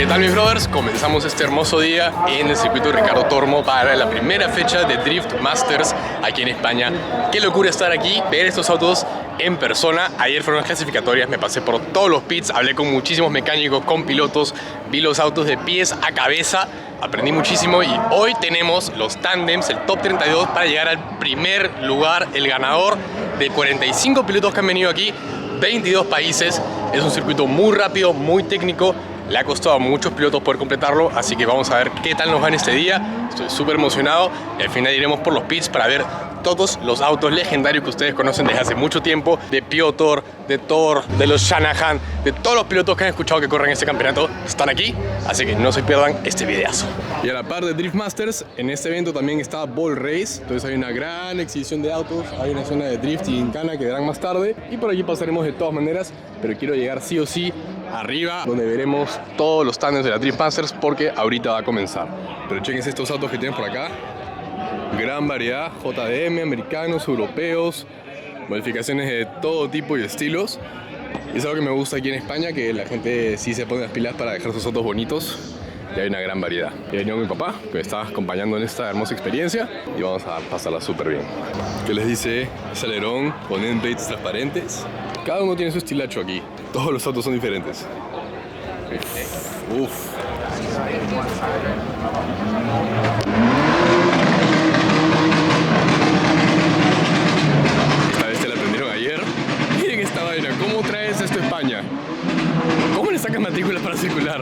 tal mis brothers? Comenzamos este hermoso día en el circuito Ricardo Tormo para la primera fecha de Drift Masters aquí en España. Qué locura estar aquí, ver estos autos en persona. Ayer fueron las clasificatorias, me pasé por todos los pits, hablé con muchísimos mecánicos, con pilotos, vi los autos de pies a cabeza, aprendí muchísimo y hoy tenemos los tándems, el top 32 para llegar al primer lugar, el ganador de 45 pilotos que han venido aquí, 22 países. Es un circuito muy rápido, muy técnico. Le ha costado a muchos pilotos poder completarlo, así que vamos a ver qué tal nos va en este día. Estoy súper emocionado y al final iremos por los pits para ver todos los autos legendarios que ustedes conocen desde hace mucho tiempo, de Piotr, de Thor, de los Shanahan, de todos los pilotos que han escuchado que corren este campeonato, están aquí, así que no se pierdan este videazo. Y a la par de Drift Masters, en este evento también está Ball Race, entonces hay una gran exhibición de autos, hay una zona de drift y gincana que verán más tarde, y por aquí pasaremos de todas maneras, pero quiero llegar sí o sí arriba, donde veremos todos los tandems de la Drift Masters, porque ahorita va a comenzar. Pero chequen estos autos que tienen por acá. Gran variedad, JDM, americanos, europeos, modificaciones de todo tipo y estilos. Y es algo que me gusta aquí en España, que la gente sí se pone las pilas para dejar sus autos bonitos. Y hay una gran variedad. He venido con mi papá, que me está acompañando en esta hermosa experiencia, y vamos a pasarla súper bien. ¿Qué les dice? Es alerón con end plates transparentes. Cada uno tiene su estilacho aquí. Todos los autos son diferentes. Uf. ¿Cómo traes esto a España? ¿Cómo le sacas matrículas para circular?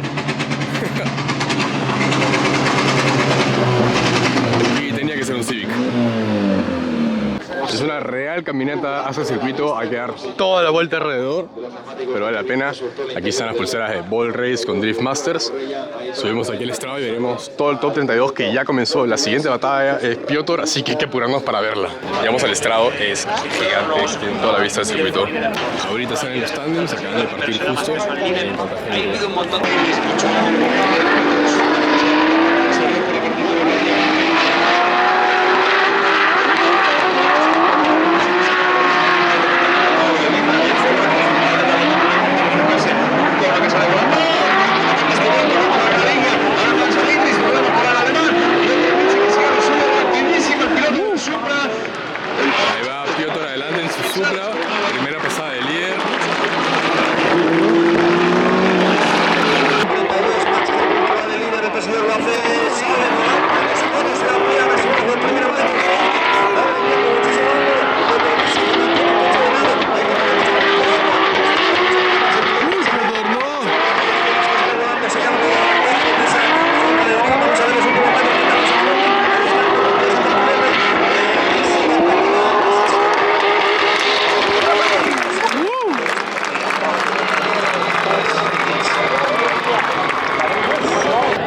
Y tenía que ser un Civic. Es una real caminata hacia el circuito, hay que dar toda la vuelta alrededor, pero vale la pena. Aquí están las pulseras de Ball Race con Drift Masters. Subimos aquí al estrado y veremos todo el top 32 que ya comenzó. La siguiente batalla es Piotr, así que hay que apurarnos para verla. Llegamos al estrado, es gigante, tiene toda la vista del circuito. Ahorita salen los tandems, acaban de partir justo.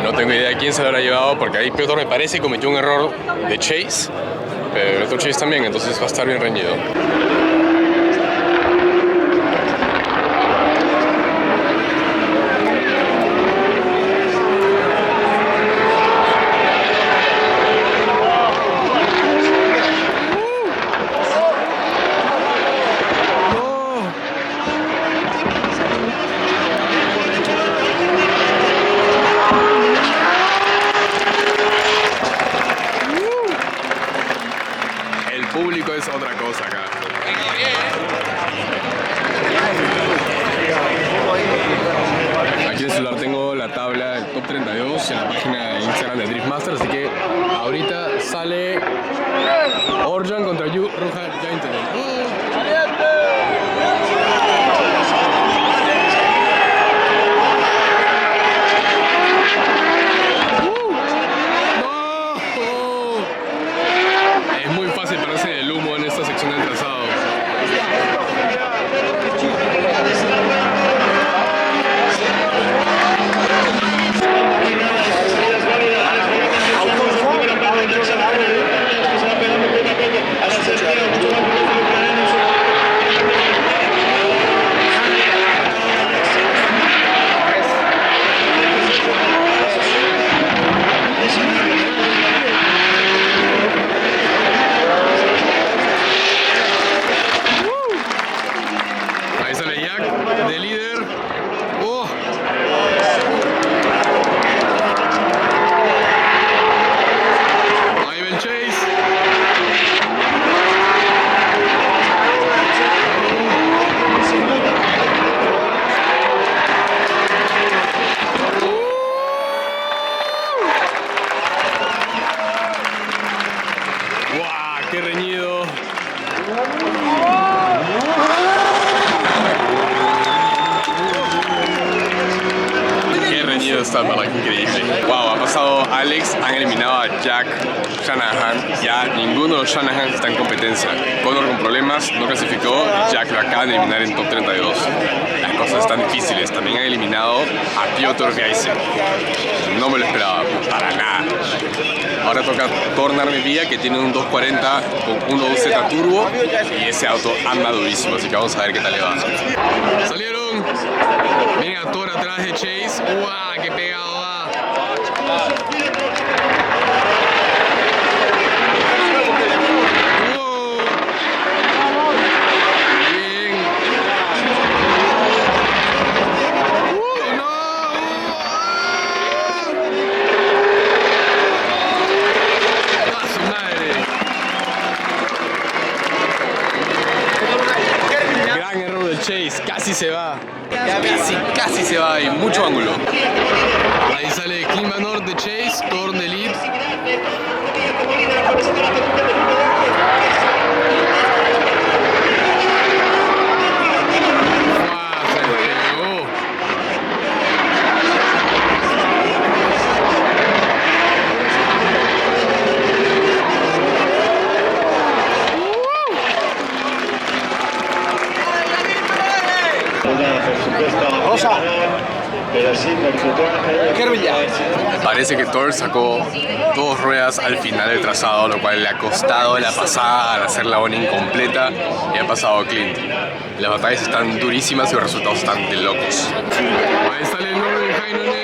No tengo idea de quién se lo habrá llevado, porque ahí Piotr me parece que cometió un error de Chase, pero el otro Chase también, entonces va a estar bien reñido. El público es otra cosa acá. está para que increíble. Wow, ha pasado Alex, han eliminado a Jack Shanahan. Ya ninguno de los Shanahan está en competencia. Conor con problemas, no clasificó. Jack lo acaban de eliminar en top 32. Las cosas están difíciles. También han eliminado a Piotr Gaisen. No me lo esperaba, para nada. Ahora toca Tornar Vía, que tiene un 240 con 1.2Z turbo y ese auto anda durísimo, así que vamos a ver qué tal le va. ¡Salieron! Miren a Thor atrás de Chase. ¡Uah! ¡Qué pegado va! Chase casi se va, casi se va, hay mucho ángulo. Ahí sale Clima North de Chase, Torn de lead. Parece que Thor sacó 2 ruedas al final del trazado, lo cual le ha costado la pasada al hacer la ONI incompleta y ha pasado Clint. Las batallas están durísimas y los resultados están de locos. Ahí sale Norman Heinonen.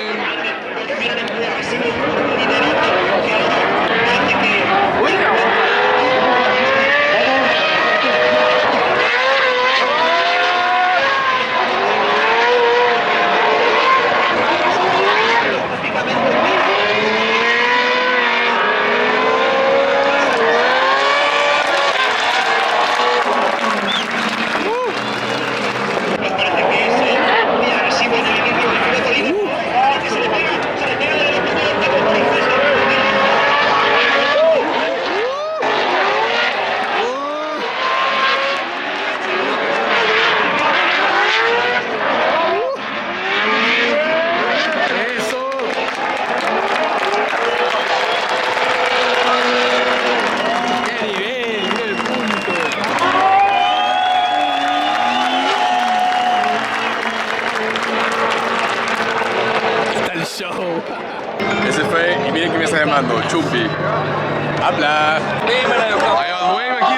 Ese fue, y miren que me está llamando, Chumpi. Habla. Ahí va, buen aquí.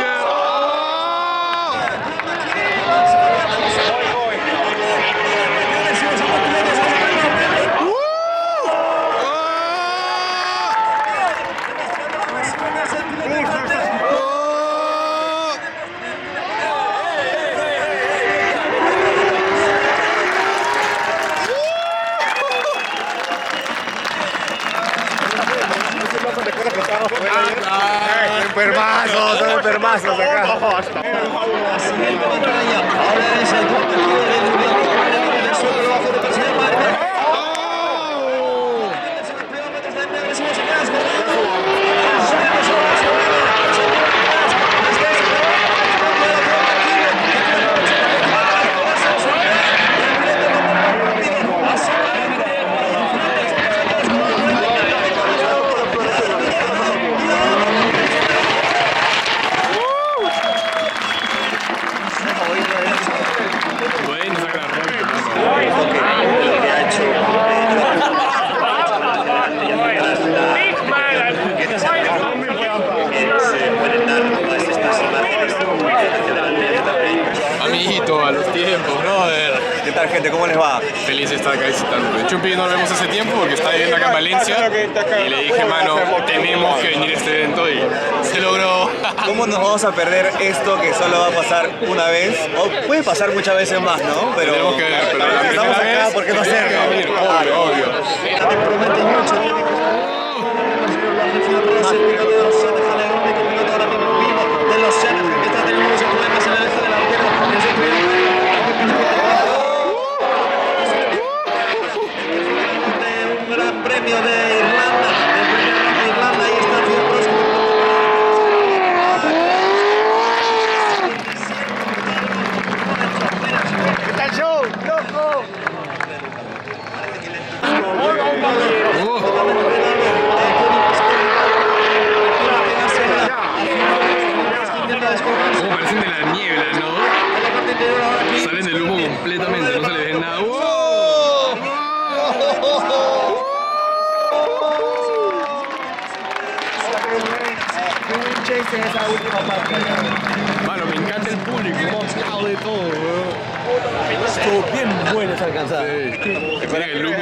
Son enfermazos acá. A los tiempos, brother. ¿Qué tal, gente? ¿Cómo les va? Feliz de estar acá visitando. Chumpi no lo vemos hace tiempo porque está viviendo acá en Valencia y le dije, mano, tenemos que venir a este evento y se logró. ¿Cómo nos vamos a perder esto que solo va a pasar una vez? O puede pasar muchas veces más, ¿no? Pero tenemos que ver, pero la estamos primera acá vez porque no cerca. Obvio, obvio. salen del humo completamente, no se les ve nada. ¡Wow! Mano, me encanta el público, cómo aplaude todo, weón. Estuvo bien buena esa alcanzada. Sí. Espera que el humo,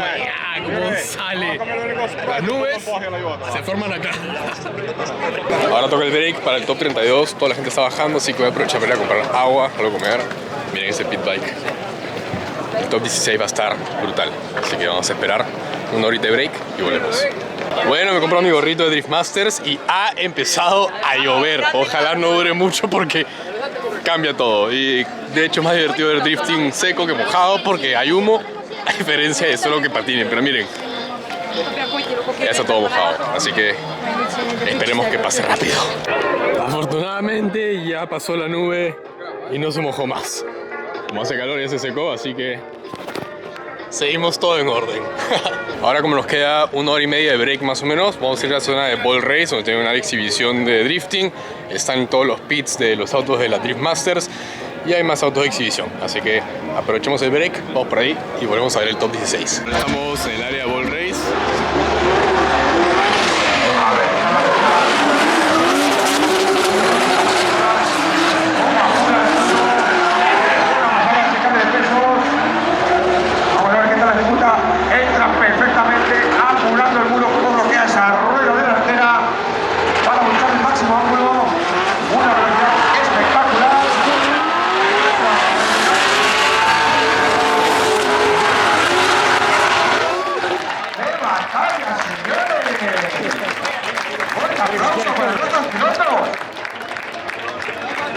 cómo sale. Las nubes se forman acá. Ahora toca el break para el top 32. Toda la gente está bajando, así que voy a aprovechar para ir a comprar agua, algo a comer. Miren ese pit bike. El top 16 va a estar brutal. Así que vamos a esperar una horita de break y volvemos. Bueno, me compré mi gorrito de Drift Masters y ha empezado a llover. Ojalá no dure mucho porque cambia todo. Y de hecho es más divertido ver drifting seco que mojado porque hay humo, a diferencia de solo que patinen. Pero miren, ya está todo mojado. Así que esperemos que pase rápido. Afortunadamente ya pasó la nube y no se mojó más. Como hace calor ya se secó, así que seguimos todo en orden. Ahora, como nos queda una hora y media de break más o menos, vamos a ir a la zona de Ball Race, donde tiene una exhibición de drifting. Están todos los pits de los autos de la Drift Masters y hay más autos de exhibición. Así que aprovechemos el break, vamos por ahí y volvemos a ver el top 16. Estamos en el área de Ball Race.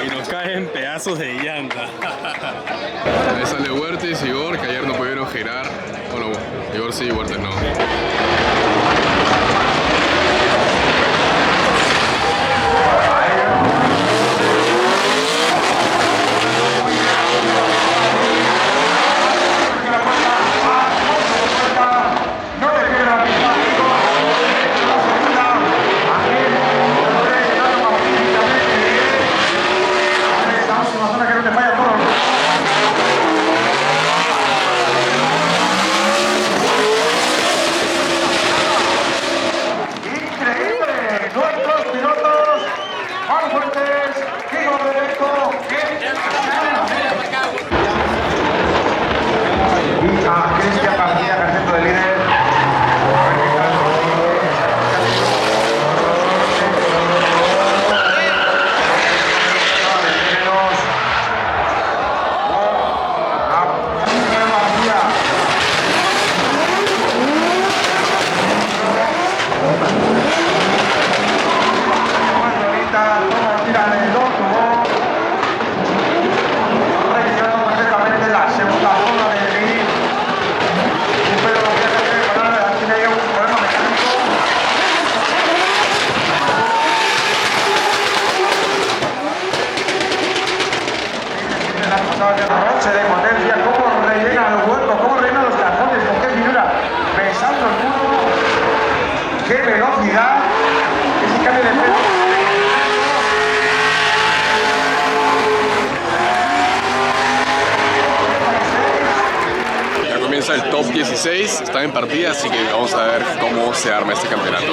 Y nos caen pedazos de llanta. Ahí sale Huertes y Igor, que ayer no pudieron girar. Bueno, Igor sí, Huertes no. El top 16 está en partida, así que vamos a ver cómo se arma este campeonato.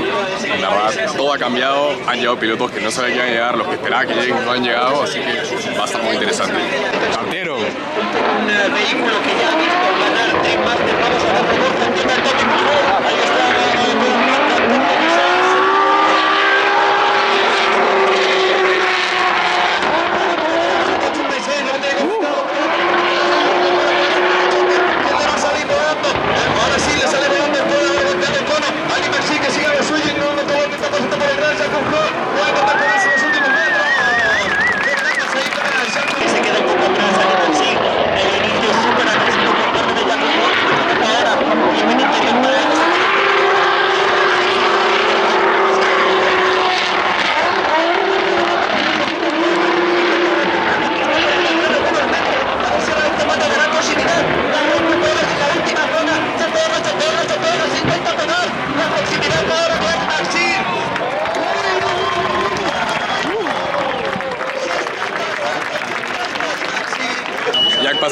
La verdad, todo ha cambiado, han llegado pilotos que no sabían que iban a llegar, los que esperaba que lleguen no han llegado, así que va a estar muy interesante. Partieron. Un vehículo que ya ha visto ganar en Masters, vamos a ver cómo funciona el top. Ahí está. Ahora,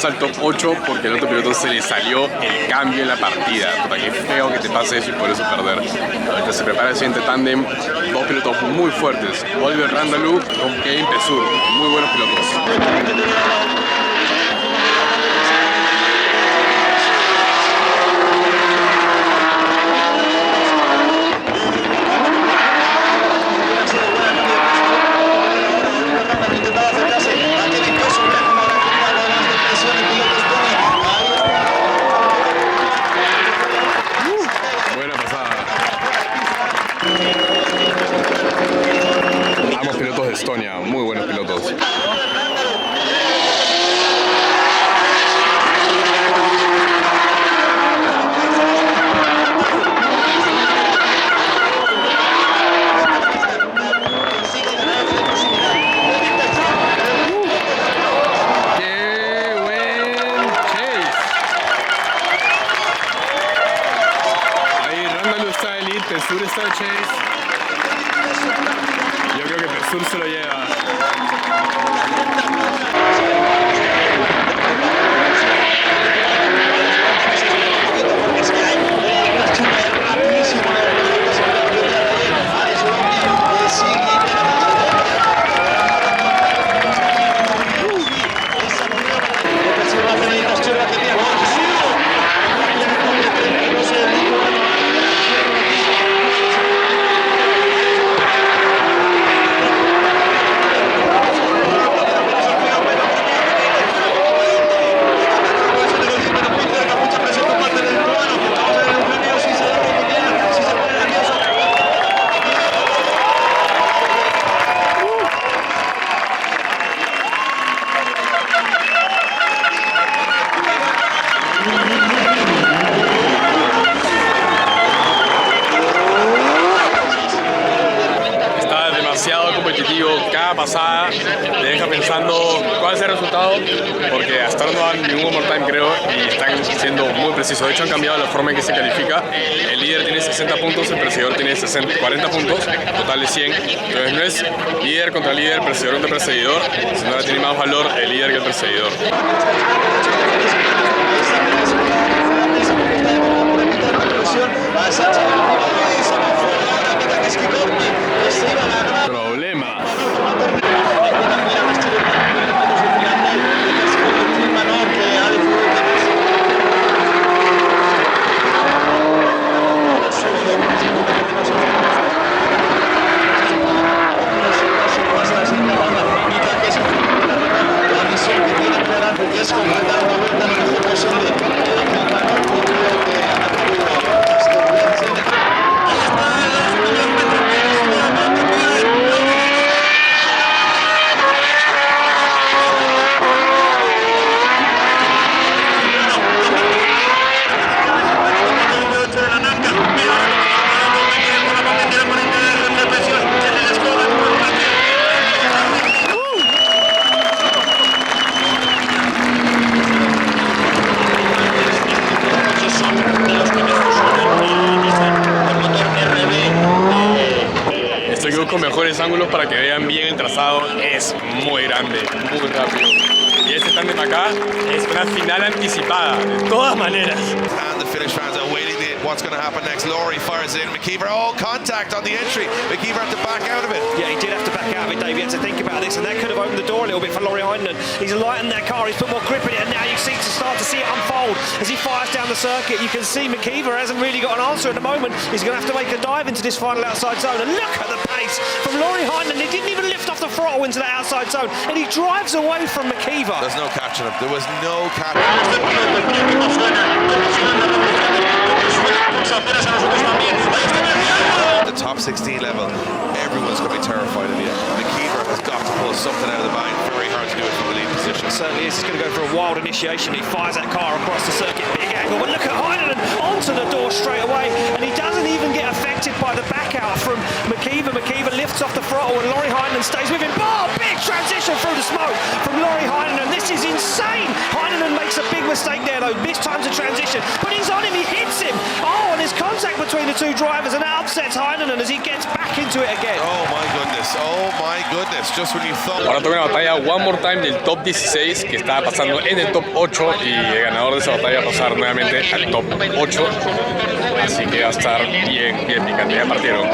pasa al top 8 porque el otro piloto se le salió el cambio en la partida. Puta, qué feo que te pase eso y por eso perder. Ahorita se prepara el siguiente tándem, dos pilotos muy fuertes, Oliver Randall con Kevin Pesur, muy buenos pilotos. Estonia, muy buenos pilotos. ¡Qué buen chase! Ahí Randall está de lead, Pesur está de chase. Yo creo que Pesur se lo lleva. Cada pasada te deja pensando cuál es el resultado, porque hasta ahora no dan ningún overtime creo y están siendo muy precisos. De hecho han cambiado la forma en que se califica. El líder tiene 60 puntos, el perseguidor tiene 40 puntos, total de 100. Entonces no es líder contra líder, perseguidor contra perseguidor, sino ahora tiene más valor el líder que el perseguidor. Problema. Con mejores ángulos para que vean bien el trazado, es muy grande, muy rápido. Y este tándem acá es una final anticipada, de todas maneras. And the Finnish fans are waiting what's going to happen next. Laurie fires in, McKeever, contact on the entry. McKeever had to back out of it. Yeah, he did have to back out of it, Dave. He had to think about this, and that could have opened the door a little bit for Laurie Heinen. He's lightened that car, he's put more grip in it, and now you start to see it unfold as he fires down the circuit. You can see McKeever hasn't really got an answer at the moment. He's going to have to make a dive into this final outside zone, and look at the pace from Laurie Heinen. He didn't even lift off the throttle into that outside zone, and he drives away from McKeever. There's no catching him. There was no catching him. The top 16 level, everyone's going to be terrified of you. McKeever has got to pull something out of the bag. Very hard to do it from the lead position. Certainly is. He's going to go for a wild initiation. He fires that car across the circuit, big angle. But look at Heinen onto the door straight away, and he doesn't even get affected by the back out from McKeever. McKeever lifts off the throttle, and Laurie Heinen stays with him. Oh, big transition through the smoke from Laurie Heinen, and this is insane. Heinen makes a big mistake there, though. Mistimes the transition, but he's on him. He hits him. Oh, and there's contact between between the two drivers, and that upsets Heinonen as he gets back into it again. Oh my goodness, just when you thought... Ahora toca una batalla one more time del top 16 que estaba pasando en el top 8 y el ganador de esa batalla va a pasar nuevamente al top 8. Así que va a estar bien picante. Ya partieron.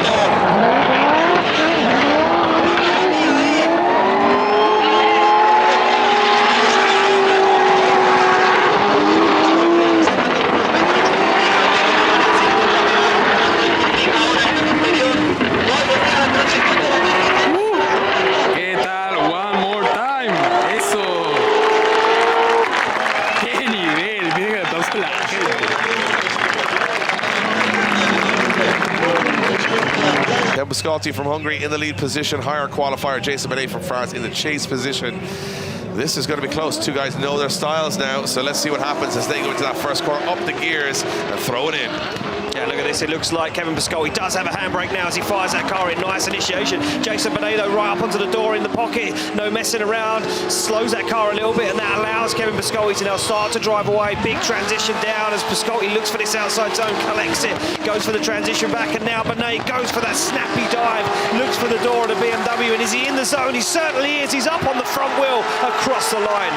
Biscotti from Hungary in the lead position, higher qualifier Jason Benet from France in the chase position. This is going to be close. Two guys know their styles now, so let's see what happens as they go into that first corner, up the gears and throw it in. Yeah, look at this. It looks like Kevin Biscotti does have a handbrake now as he fires that car in. Nice initiation. Jason Benet right up onto the door in the pocket. No messing around. Slows that car a little bit, and that allows Kevin Biscotti to now start to drive away. Big transition down as Biscotti looks for this outside zone, collects it, goes for the transition back, and now Benet goes for that snappy dive, looks for the door of the BMW, and is he in the zone? He certainly is. He's up on the front wheel across the line.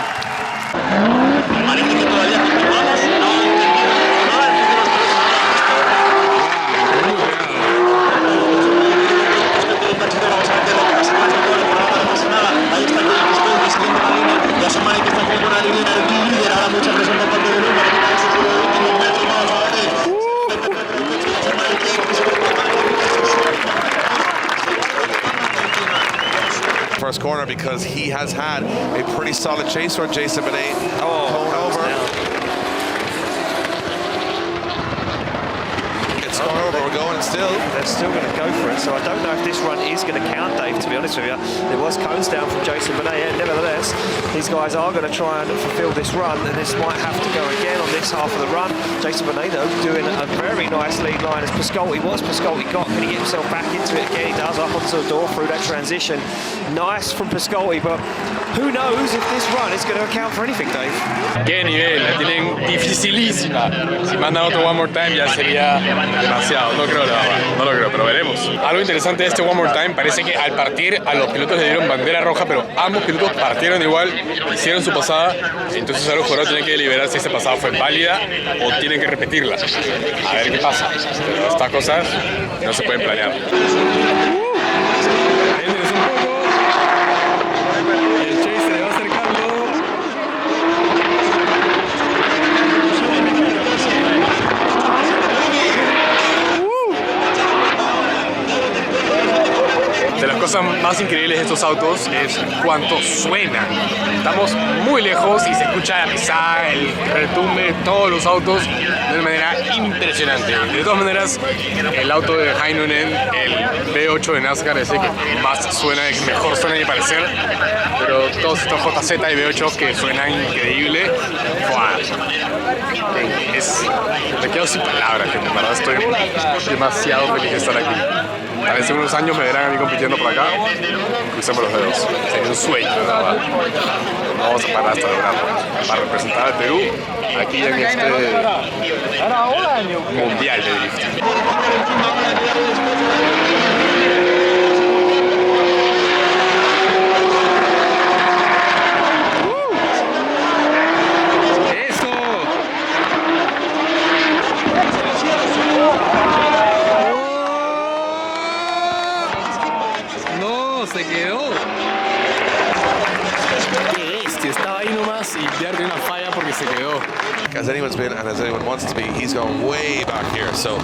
First corner because he has had a pretty solid chase run. Jason Benet going over. It's going over. We're going still. They're still going to go for it, so I don't know if this run is going to count, Dave, to be honest with you. There was cones down from Jason Benet, and nevertheless, these guys are going to try and fulfill this run, and this might have to go again on this half of the run. Jason Benet, though, doing a very nice lead line as Biscotti. What's Biscotti got? Can he get himself back into it again? He does, up onto the door through that transition. Nice from Biscotti, but who knows if this run is going to account for anything, Dave. Qué nivel, la tienen dificilísima. Si mandan otro one more time ya sería demasiado. No creo, no lo creo, pero veremos. Algo interesante de este one more time, parece que al partir a los pilotos le dieron bandera roja, pero ambos pilotos partieron igual, hicieron su pasada, entonces ahora los jugadores tienen que deliberar si esa pasada fue válida o tienen que repetirla. A ver qué pasa. Pero estas cosas no se pueden planear. De las cosas más increíbles de estos autos es cuánto suenan. Estamos muy lejos y se escucha la pisada, el retumbe de todos los autos de una manera impresionante. De todas maneras, el auto de Heinonen, el V8 de NASCAR, es el que más suena, el que mejor suena a mi parecer. Pero todos estos JZ y V8 que suenan increíble, me quedo sin palabras, que en verdad estoy demasiado feliz de estar aquí. A veces en unos años me verán a mí compitiendo por acá, crucemos los dedos. Sería un sueño, la verdad. No vamos a parar hasta lograrlo. Para representar al Perú, aquí en este mundial de drifting. Se quedó. Qué bestia, estaba ahí nomás y pierde una falla porque se quedó. As anyone's been and as anyone wants to be, he's gone way back here. So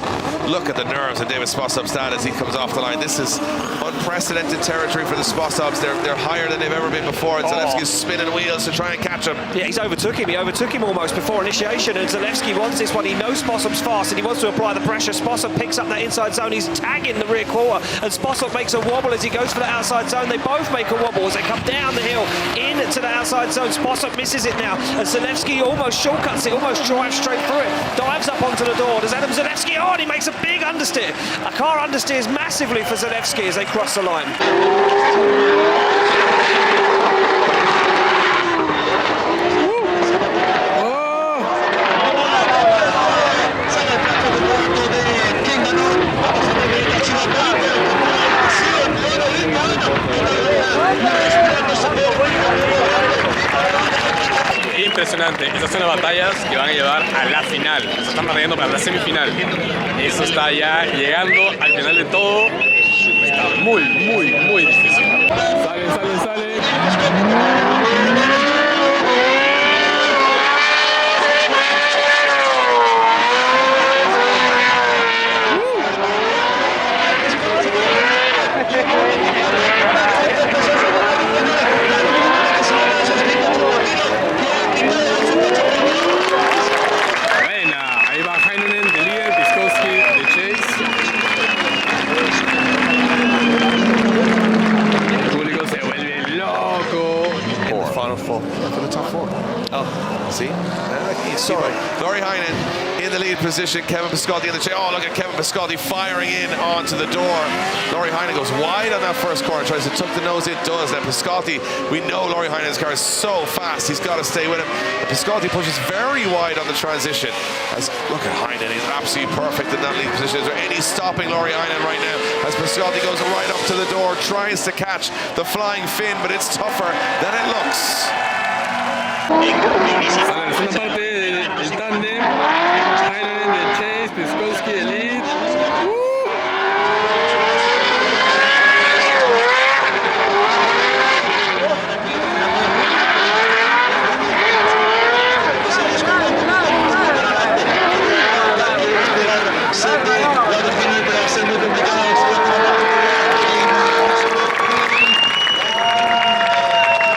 look at the nerves of David Spossub's dad as he comes off the line. This is unprecedented territory for the Spossubs. They're higher than they've ever been before, and Zalewski's spinning wheels to try and catch him. Yeah, he's overtook him. He overtook him almost before initiation, and Zalewski wants this one. He knows Spossub's fast, and he wants to apply the pressure. Spossub picks up that inside zone. He's tagging the rear quarter, and Spossub makes a wobble as he goes for the outside zone. They both make a wobble as they come down the hill into the outside zone. Spossub misses it now, and Zalewski almost shortcuts it, almost drives straight through it, dives up onto the door. Does Adam Zalewski? Oh, and he makes a big understeer. A car understeers massively for Zalewski as they cross the line. King impresionante. Estas son las batallas que van a llevar a la final. Se están batallando para la semifinal. Eso está ya llegando al final de todo. Está muy, muy, muy difícil. Sale. For the top four. Oh, see? Sorry. Laurie Heinen in the lead position. Kevin Piscotty in the chair. Oh, look at Kevin Piscotty firing in onto the door. Laurie Heinen goes wide on that first corner, tries to tuck the nose in, does. Now Piscotty, we know Laurie Heinen's car is so fast, he's got to stay with him. Piscotty pushes very wide on the transition. Look at Heinen, he's absolutely perfect in that lead position. Is there any stopping Laurie Heinen right now? As Piscotty goes right up to the door, tries to catch the flying fin, but it's tougher than it looks. A la segunda parte del tándem, Heinen de Chase, Piskowski de lead.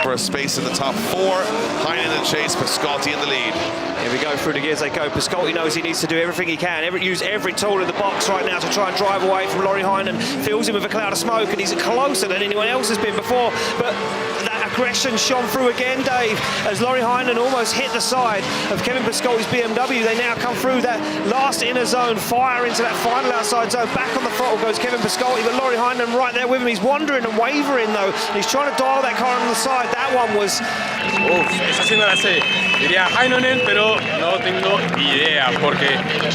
A space in the top four. Heinen and Chase, Piscotty in the lead. Here we go through the gears they go. Piscotty knows he needs to do everything he can, use every tool in the box right now to try and drive away from Laurie Heinen. Fills him with a cloud of smoke, and he's closer than anyone else has been before. But that aggression shone through again, Dave, as Laurie Heinen almost hit the side of Kevin Piscotty's BMW. They now come through that last inner zone, fire into that final outside zone. Back on the throttle goes Kevin Piscotty, but Laurie Heinen right there with him. He's wandering and wavering though. He's trying to dial that car on the side. That one was... Esa sí no la sé. Diría Heinonen, pero no tengo idea, porque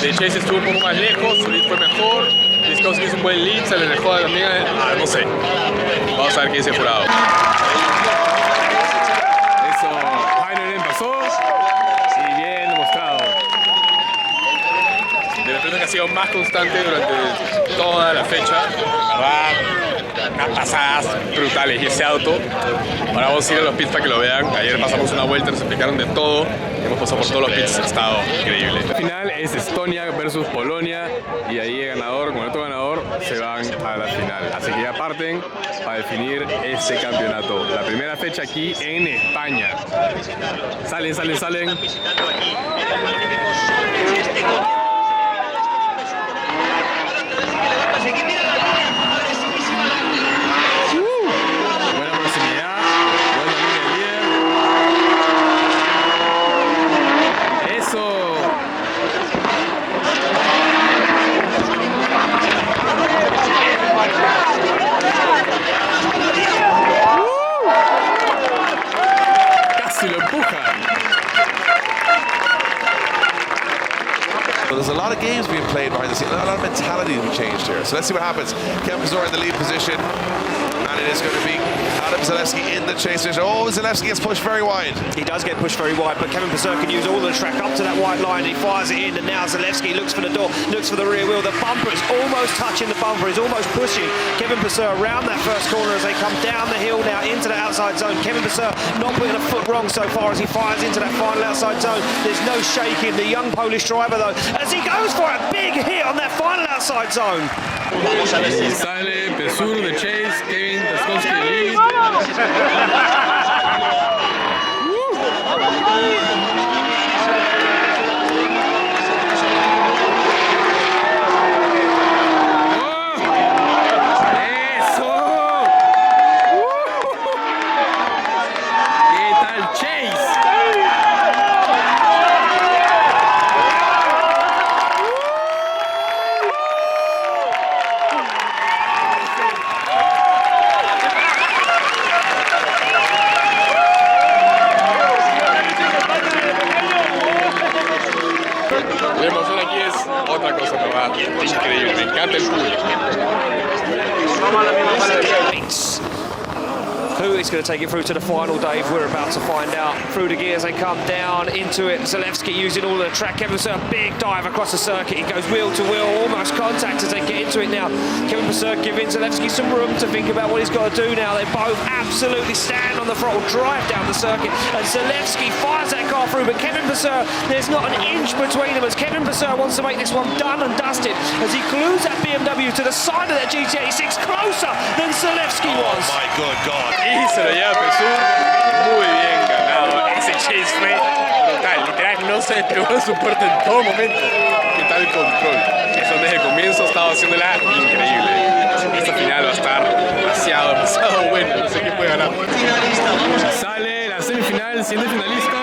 de Chase estuvo un poco más lejos, su lead fue mejor, Piskowski hizo un buen lead, se le dejó también, no sé. Vamos a ver qué dice el jurado. Eso, Heinonen pasó y bien demostrado. De repente que ha sido más constante durante toda la fecha, ¿verdad? Unas pasadas brutales y ese auto. Ahora vamos a ir a los pits para que lo vean. Ayer pasamos una vuelta, nos explicaron de todo. Hemos pasado por todos los pits, ha estado increíble. La final es Estonia versus Polonia y ahí el ganador, con el otro ganador, se van a la final. Así que ya parten para definir este campeonato. La primera fecha aquí en España. Salen. So there's a lot of games being played behind the scenes, a lot of mentality to be changed here. So let's see what happens. Kevin Piscotty in the lead position, and it is going to be Adam Zalewski in the chase. Oh, Zalewski gets pushed very wide. He does get pushed very wide, but Kevin Piscotty can use all the track up to that white line. He fires it in, and now Zalewski looks for the door, looks for the rear wheel. The bumper is almost touching the bumper, is almost pushing Kevin Piscotty around that first corner as they come down the hill now into the outside zone. Kevin Piscotty not putting a foot wrong so far as he fires into that final outside zone. There's no shaking. The young Polish driver, though, as he goes for a big hit on that final outside zone. Y sale Pesur de Chase, Kevin Piscotty lead. La emoción aquí es otra cosa, ¿verdad? Increíble, me encanta el público. Who is going to take it through to the final, Dave? We're about to find out. Through the gears, they come down into it. Zalewski using all of the track. Kevin Purser, a big dive across the circuit. He goes wheel to wheel, almost contact as they get into it now. Kevin Purser giving Zalewski some room to think about what he's got to do now. They both absolutely stand on the throttle, drive down the circuit, and Zalewski fires that car through, but Kevin Purser, there's not an inch between them as Kevin Purser wants to make this one done and dusted as he glues that BMW to the side of that GT86 closer than Zalewski was. Oh my good God. Y se lo lleva Peugeot, muy bien ganado. Ese chase fue brutal, literal, no se despegó de su puerta en todo momento. ¿Qué tal el control? Eso desde el comienzo estaba haciéndola increíble. Esta final va a estar demasiado bueno, no sé quién puede ganar. Sale la semifinal, siguiente finalista.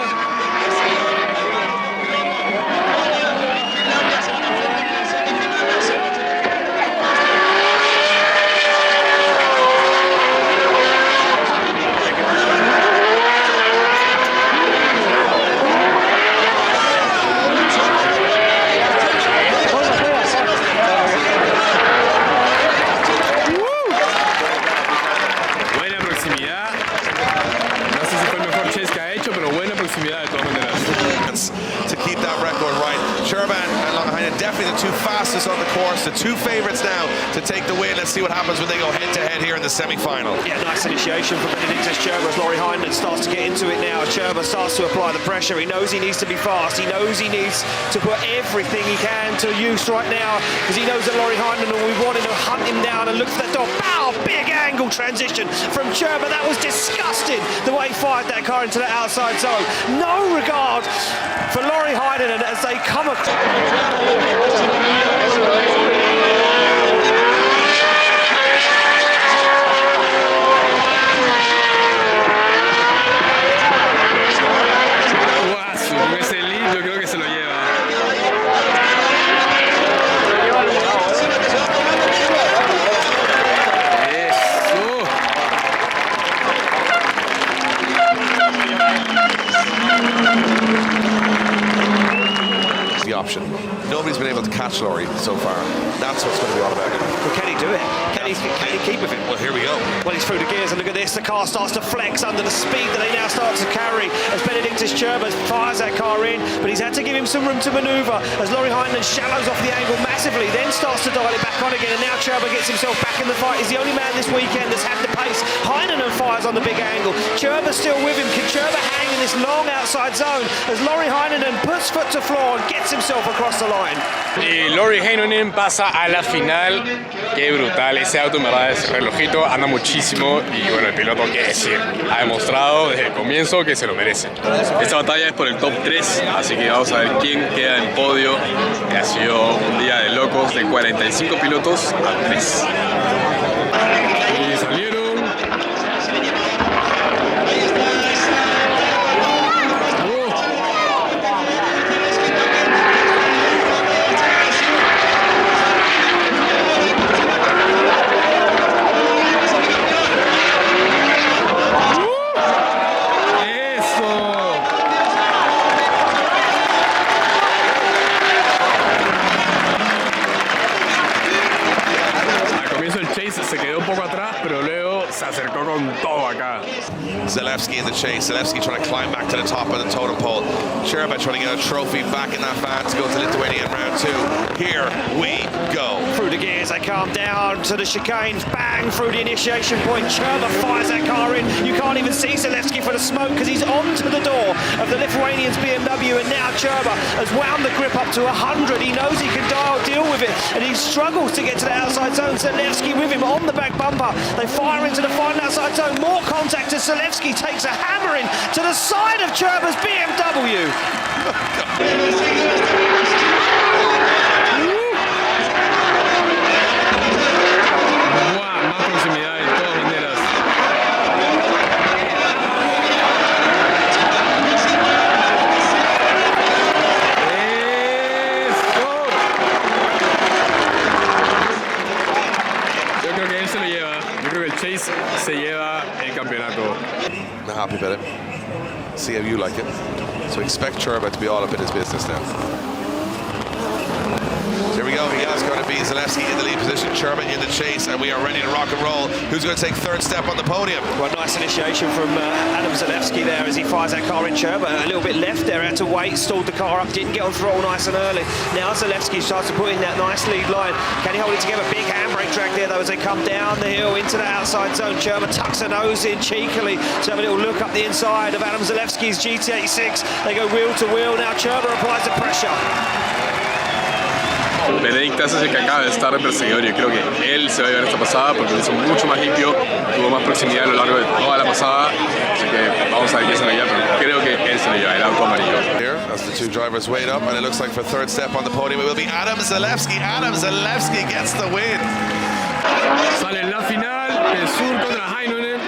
To keep that record right. Sherban and Longaheinen definitely the two fastest on the course, the two favourites now to take the win. Let's see what happens when they go head-to-head here in the semi-final. Yeah, nice initiation from Benedictus Cerba as Laurie Heinen starts to get into it now. Cerba starts to apply the pressure. He knows he needs to be fast. He knows he needs to put everything he can to use right now because he knows that Laurie Heinen will be wanting to hunt him down and look for that door. Pow! Big angle transition from Cerba. That was disgusting the way he fired that car into the outside zone. No regard for Laurie Heinen as they come across. Ese lead yo creo que se lo lleva. The option. Nobody's been able to catch Laurie so far. That's what's going to be all about it. Well, can he do it? Can he keep with him? Well, here we go. Well, he's through the gears, and look at this. The car starts to flex under the speed that they now start to carry as Benedictus Cerba fires that car in, but he's had to give him some room to manoeuvre as Laurie Heinen shallows off the angle massively, then starts to dial it back on again, and now Cerba gets himself back in the fight. He's the only man this weekend that's had the pace. Heinen fires on the big angle. Cerba's still with him. Can Cerba hang in this long outside zone as Laurie Heinen puts foot to floor and gets himself across the line? Y Laurie Heinonen pasa a la final. Qué brutal, ese auto en verdad, ese relojito anda muchísimo y bueno, el piloto, qué decir, ha demostrado desde el comienzo que se lo merece. Esta batalla es por el top 3, así que vamos a ver quién queda en el podio. Ha sido un día de locos, de 45 pilotos a 3. Y salieron. Se quedó un poco atrás, pero luego se acercó con todo acá. Zalewski in the chase. Zalewski trying to climb back to the top of the totem pole. Cerba trying to get a trophy back in that van to go to Lithuania in round 2. Here we go. Through the gears, they calm down to the chicanes. Bang through the initiation point. Cerba fires that car in. You can't even see Zalewski for the smoke because he's onto the door of the Lithuanian's BMW, and now Cerba has wound the grip up to 100. He knows he can deal with it, and he struggles to get to the outside zone. Zalewski with him on the back bumper. They fire into the final outside zone. More contact as Zalewski takes a hammering to the side of Cerba's BMW. Más proximidad de todas maneras. Yo creo que él se lo lleva. Yo creo que el Chase se lleva el campeonato. Not happy about it. See how you like it. So expect Cerba to be all up in his business now. Here we go. It's going to be Zalewski in the lead position, Sherman in the chase, and we are ready to rock and roll. Who's going to take third step on the podium? Well, nice initiation from Adam Zalewski there as he fires that car in Sherman. A little bit left there, had to wait, stalled the car up, didn't get on throttle nice and early. Now Zalewski starts to put in that nice lead line. Can he hold it together? Big handbrake drag there though as they come down the hill into the outside zone. Sherman tucks her nose in cheekily to have a little look up the inside of Adam Zalewski's GT86. They go wheel to wheel. Now Sherman applies the pressure. Benedict es el que acaba de estar de perseguidor y creo que él se va a llevar esta pasada porque lo hizo mucho más limpio, tuvo más proximidad a lo largo de toda la pasada, así que vamos a ver quién se lo lleva, pero creo que él se lo lleva, el auto amarillo. Here, as the two drivers wait up, and it looks like for third step on the podium, it will be Adam Zalewski. Adam Zalewski gets the win. Sale en la final, Pesur contra Heinonen.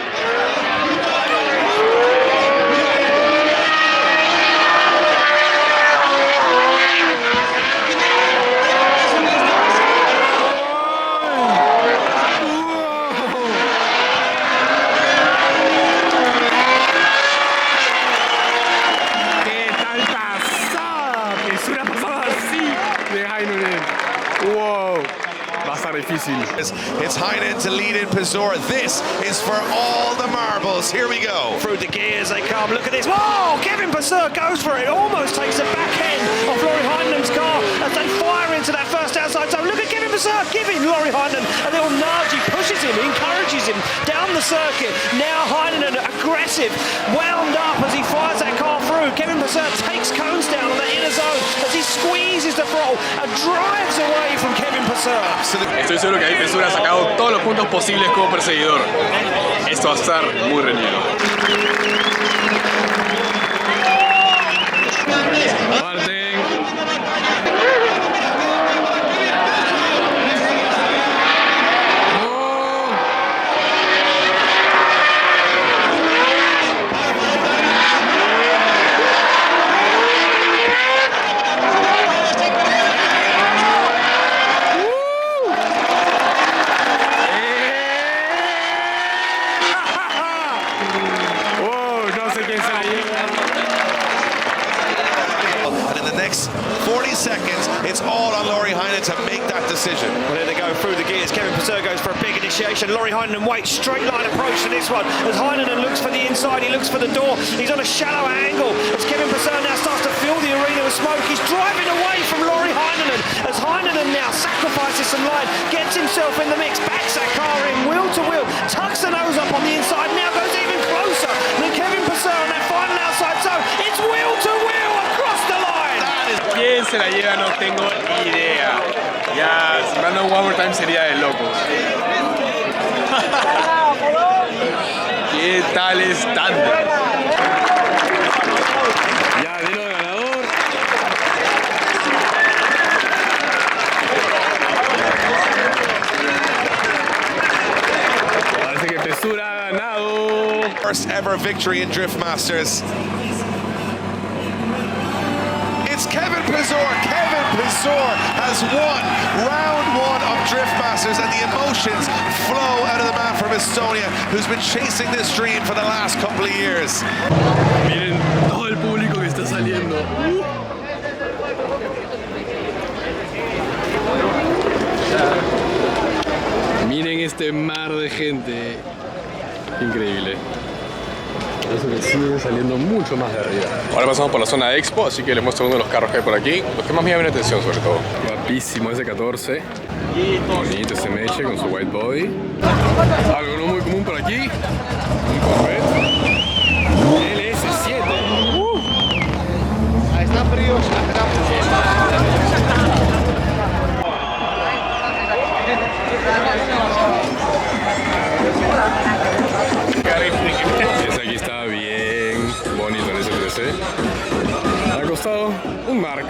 It's Heinen to lead in Pizor. This is for all the marbles. Here we go. Through the gears they come. Look at this. Whoa! Kevin Pizor goes for it. Almost takes the back end of Laurie Heinen's car as they fire into that first outside zone. Look at Kevin Pizor giving Laurie Heinen a little nudge. He pushes him, encourages him down the circuit. Now Heinen aggressive, wound up as he fires that car through. Kevin Pizor takes cones down on the inner zone as he squeezes the throttle and drives away from Kevin Pizor. Estoy seguro que ahí Pesur ha sacado todos los puntos posibles como perseguidor. Esto va a estar muy reñido. Parten. And in the next 40 seconds, it's all on Laurie Heinen to make that decision. Well, there they go through the gears. Kevin Pizor goes for a big initiation. Laurie Heinen waits, straight line approach to this one. As Heinen looks for the inside, he looks for the door. He's on a shallow angle. As Kevin Pizor now starts to fill the arena with smoke, he's driving away from Laurie Heinen. As Heinen now sacrifices some line, gets himself in the mix, backs that car in wheel to wheel, tucks the nose up on the inside, now goes even closer than Kevin Pizor on that final outside zone. It's wheel to wheel across the line. ¿Quién se la lleva? No tengo idea. Ya, si manda un one more time sería de locos. ¿Qué tal estándar? Ya, dilo de ganador. Parece que Pesur ha ganado. First ever victory in Drift Masters. It's Kevin Pizor. Kevin Pizor has won round one of Drift Masters, and the emotions flow out of the man from Estonia who's been chasing this dream for the last couple of years. Miren todo el público que está saliendo. Miren este mar de gente. Increíble. Eso que sigue saliendo mucho más de arriba. Ahora pasamos por la zona de Expo, así que les muestro uno de los carros que hay por aquí. Los que más me llaman la atención, sobre todo. Guapísimo ese 14. Bonito ese Meche con su white body. Algo no muy común por aquí. Un Corvette. LS7. Ahí está frío. Ese aquí está bien bonito en ese 13. Al costado, un Mark.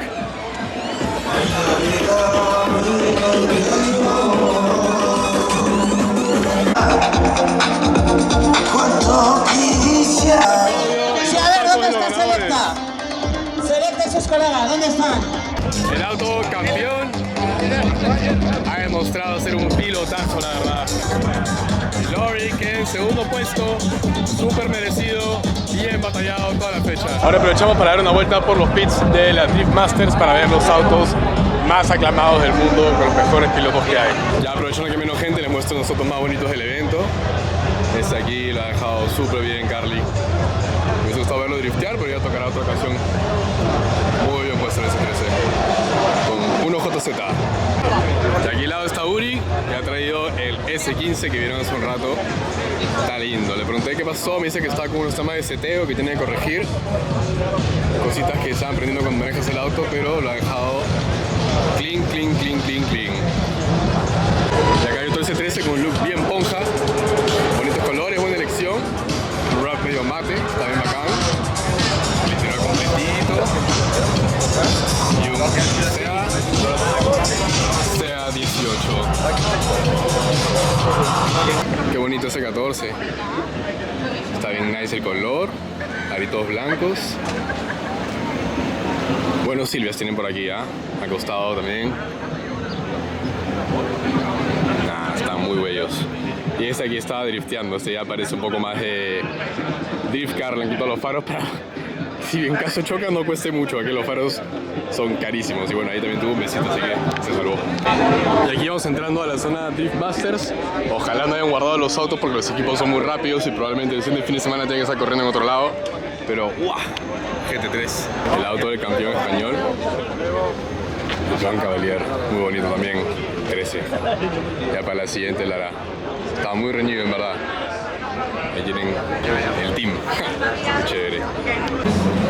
Sí, a ver, ¿dónde está Selecta? Selecta y sus colegas, ¿dónde están? El auto campeón ha demostrado ser un pilotazo, la verdad. Laurie, que en segundo puesto, súper merecido, bien batallado toda la fecha. Ahora aprovechamos para dar una vuelta por los pits de la Drift Masters para ver los autos más aclamados del mundo, con los mejores pilotos que hay. Ya aprovechando que hay menos gente, les muestro los autos más bonitos del evento. Este aquí lo ha dejado súper bien Carly. Me hubiese gustado verlo driftear, pero ya tocará otra ocasión. Muy bien puesto el S13 con 1JZ. De aquí al lado está Uri, que ha traído el S15 que vieron hace un rato. Está lindo. Le pregunté qué pasó, me dice que estaba con unos temas de seteo que tiene que corregir. Cositas que estaban aprendiendo cuando manejas el auto, pero lo ha dejado clean, clean, clean, clean, clean. Y acá hay otro S13 con un look bien ponja. Bonitos colores, buena elección. Un wrap medio mate, está bien bacán. El interior completito. Y un SEA 18. Qué bonito ese 14. Está bien nice el color. Aritos blancos. Buenos Silvias tienen por aquí, acostado también. Están muy bellos. Y este aquí estaba drifteando. Este ya parece un poco más de drift car. Le han quitado los faros para, si en caso choca, no cueste mucho. Aquí los faros son carísimos. Y bueno, ahí también tuvo un besito, así que se salvó. Y aquí vamos entrando a la zona Drift Masters. Ojalá no hayan guardado los autos porque los equipos son muy rápidos y probablemente el fin de semana tengan que estar corriendo en otro lado. Pero ¡guau! GT3, el auto del campeón español, el Joan Cavalier, muy bonito también, 13. Ya para la siguiente Lara. Estaba muy reñido en verdad. Ahí tienen el team. Chévere.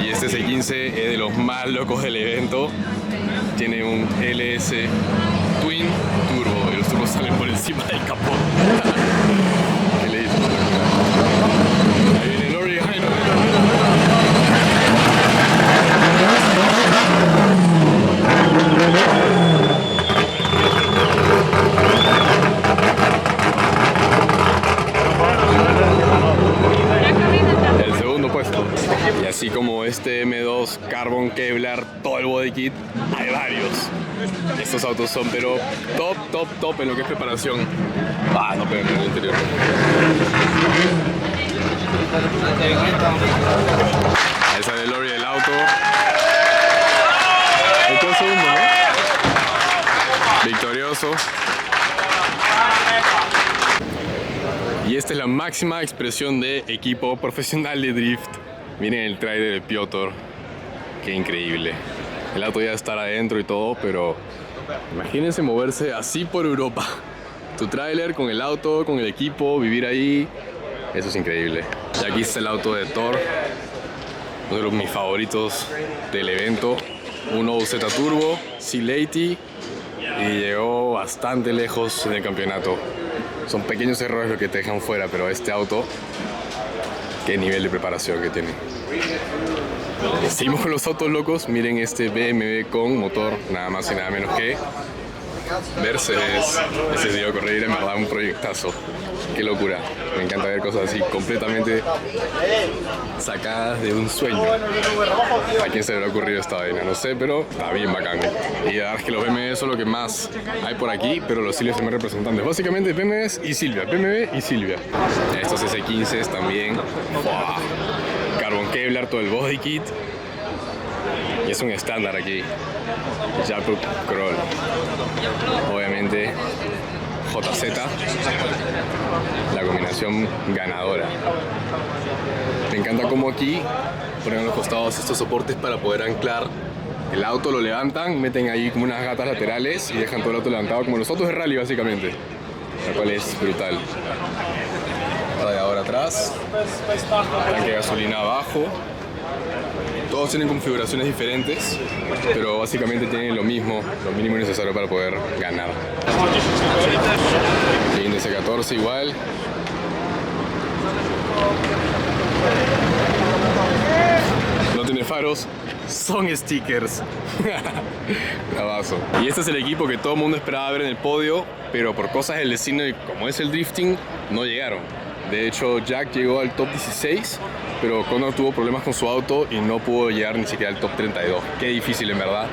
Y este C15 es de los más locos del evento. Tiene un LS Twin Turbo y los turbos salen por encima del capó. ¿Qué le dices? Ahí viene Lori. El segundo puesto. Y así como este M2 Carbon Kevlar, todo el body kit, hay varios. Estos autos son pero top, top, top en lo que es preparación. No pegan en el interior. Ahí sale Lori del auto. El segundo, ¿no? Victorioso. Y esta es la máxima expresión de equipo profesional de drift. Miren el trailer de Piotr. Qué increíble. El auto ya estará adentro y todo, pero imagínense moverse así por Europa. Tu trailer con el auto, con el equipo, vivir ahí. Eso es increíble. Y aquí está el auto de Thor. Uno de mis favoritos del evento. Un OZ Turbo, C80. Y llegó bastante lejos en el campeonato. Son pequeños errores los que te dejan fuera, pero este auto, qué nivel de preparación que tiene. Seguimos con los autos locos. Miren este BMW con motor nada más y nada menos que Mercedes. Ese dio a correr, en verdad un proyectazo. Qué locura. Me encanta ver cosas así completamente sacadas de un sueño. ¿A quién se le habrá ocurrido esta vaina? No sé, pero está bien bacán. Y la verdad es que los BMW son lo que más hay por aquí, pero los Silvia son mis representantes. Básicamente BMWs y Silvia. BMW y Silvia. Estos S15s también. ¡Wow! Carbon Kevlar, todo el body kit. Y es un estándar aquí. Jakob Kroll. Obviamente JZ, la combinación ganadora. Me encanta cómo aquí ponen a los costados estos soportes para poder anclar el auto, lo levantan, meten ahí como unas gatas laterales y dejan todo el auto levantado como los autos de rally básicamente, lo cual es brutal. Radiador atrás, tanque de gasolina abajo. Todos tienen configuraciones diferentes, pero básicamente tienen lo mismo, lo mínimo necesario para poder ganar. El índice 14 igual. No tiene faros, son stickers. Bravazo. Y este es el equipo que todo el mundo esperaba ver en el podio, pero por cosas del destino y como es el drifting, no llegaron. De hecho, Jack llegó al top 16, pero Connor tuvo problemas con su auto y no pudo llegar ni siquiera al top 32. Qué difícil en verdad,